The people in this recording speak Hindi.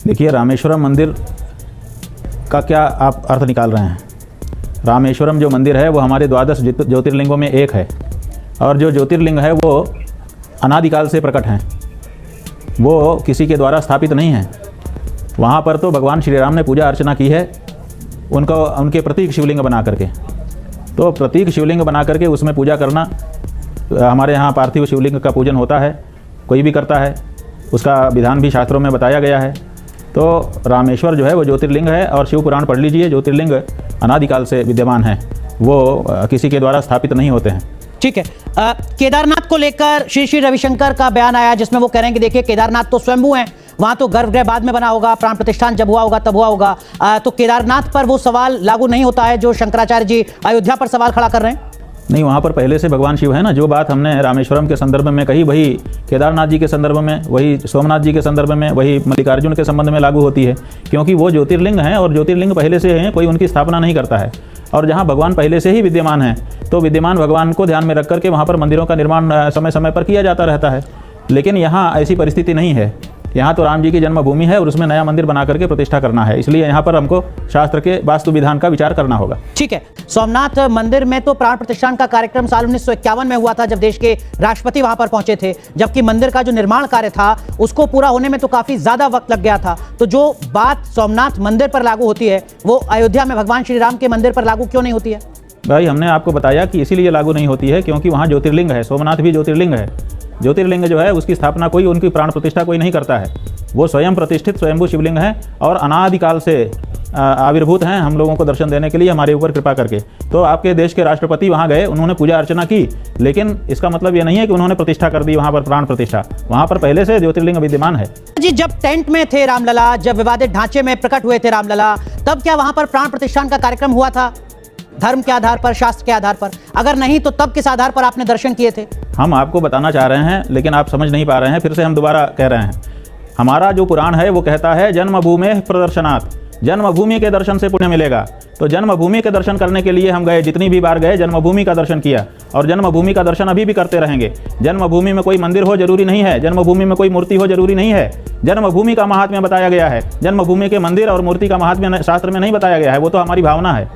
देखिए, रामेश्वरम मंदिर का क्या आप अर्थ निकाल रहे हैं। रामेश्वरम जो मंदिर है वो हमारे द्वादश ज्योतिर्लिंगों में एक है, और जो ज्योतिर्लिंग है वो अनादिकाल से प्रकट हैं, वो किसी के द्वारा स्थापित नहीं हैं। वहाँ पर तो भगवान श्री राम ने पूजा अर्चना की है उनके प्रतीक शिवलिंग बना करके। तो प्रतीक शिवलिंग बना करके उसमें पूजा करना, हमारे यहाँ पार्थिव शिवलिंग का पूजन होता है, कोई भी करता है, उसका विधान भी शास्त्रों में बताया गया है। तो रामेश्वर जो है वो ज्योतिर्लिंग है, और शिव पुराण पढ़ लीजिए, ज्योतिर्लिंग अनादिकाल से विद्यमान है, वो किसी के द्वारा स्थापित नहीं होते हैं। ठीक है। केदारनाथ को लेकर श्री श्री रविशंकर का बयान आया, जिसमें वो कह रहे हैं कि देखिए केदारनाथ तो स्वयंभू हैं, वहां तो गर्भगृह बाद में बना होगा, प्राण प्रतिष्ठान जब हुआ होगा तब हुआ होगा, तो केदारनाथ पर वो सवाल लागू नहीं होता है जो शंकराचार्य जी अयोध्या पर सवाल खड़ा कर रहे हैं। नहीं, वहाँ पर पहले से भगवान शिव है ना। जो बात हमने रामेश्वरम के संदर्भ में कही वही केदारनाथ जी के संदर्भ में, वही सोमनाथ जी के संदर्भ में, वही मल्लिकार्जुन के संबंध में लागू होती है, क्योंकि वो ज्योतिर्लिंग हैं और ज्योतिर्लिंग पहले से हैं, कोई उनकी स्थापना नहीं करता है। और जहाँ भगवान पहले से ही विद्यमान हैं, तो विद्यमान भगवान को ध्यान में रख करके वहाँ पर मंदिरों का निर्माण समय समय पर किया जाता रहता है। लेकिन यहाँ ऐसी परिस्थिति नहीं है। यहाँ तो राम जी की जन्मभूमि है और उसमें नया मंदिर बना करके प्रतिष्ठा करना है, इसलिए यहाँ पर हमको शास्त्र के वास्तु विधान का विचार करना होगा। ठीक है। सोमनाथ मंदिर में तो प्राण प्रतिष्ठान का कार्यक्रम साल 1951 में हुआ था, जब देश के राष्ट्रपति वहां पर पहुंचे थे, जबकि मंदिर का जो निर्माण कार्य था उसको पूरा होने में तो काफी ज्यादा वक्त लग गया था। तो जो बात सोमनाथ मंदिर पर लागू होती है वो अयोध्या में भगवान श्री राम के मंदिर पर लागू क्यों नहीं होती है? भाई, हमने आपको बताया कि इसीलिए लागू नहीं होती है क्योंकि वहाँ ज्योतिर्लिंग है। सोमनाथ भी ज्योतिर्लिंग है। ज्योतिर्लिंग जो है उसकी स्थापना कोई, उनकी प्राण प्रतिष्ठा कोई नहीं करता है। वो स्वयं प्रतिष्ठित स्वयंभू शिवलिंग है और अनादिकाल से आविर्भूत हैं हम लोगों को दर्शन देने के लिए, हमारे ऊपर कृपा करके। तो आपके देश के राष्ट्रपति वहाँ गए, उन्होंने पूजा अर्चना की, लेकिन इसका मतलब ये नहीं है कि उन्होंने प्रतिष्ठा कर दी वहाँ पर प्राण प्रतिष्ठा। वहाँ पर पहले से ज्योतिर्लिंग विद्यमान है। जी, जब टेंट में थे रामलला, जब विवादित ढांचे में प्रकट हुए थे रामलला, तब क्या वहाँ पर प्राण प्रतिष्ठान का कार्यक्रम हुआ था धर्म के आधार पर, शास्त्र के आधार पर? अगर नहीं तो तब किस आधार पर आपने दर्शन किए थे? हम आपको बताना चाह रहे हैं लेकिन आप समझ नहीं पा रहे हैं, फिर से हम दोबारा कह रहे हैं। हमारा जो पुराण है वो कहता है जन्मभूमि प्रदर्शनात्, जन्मभूमि के दर्शन से पुण्य मिलेगा। तो जन्मभूमि के दर्शन करने के लिए हम गए, जितनी भी बार गए जन्मभूमि का दर्शन किया, और जन्मभूमि का दर्शन अभी भी करते रहेंगे। जन्मभूमि में कोई मंदिर हो जरूरी नहीं है, जन्मभूमि में कोई मूर्ति हो जरूरी नहीं है। जन्मभूमि का महात्म्य बताया गया है, जन्मभूमि के मंदिर और मूर्ति का महात्म्य शास्त्र में नहीं बताया गया है, वो तो हमारी भावना है।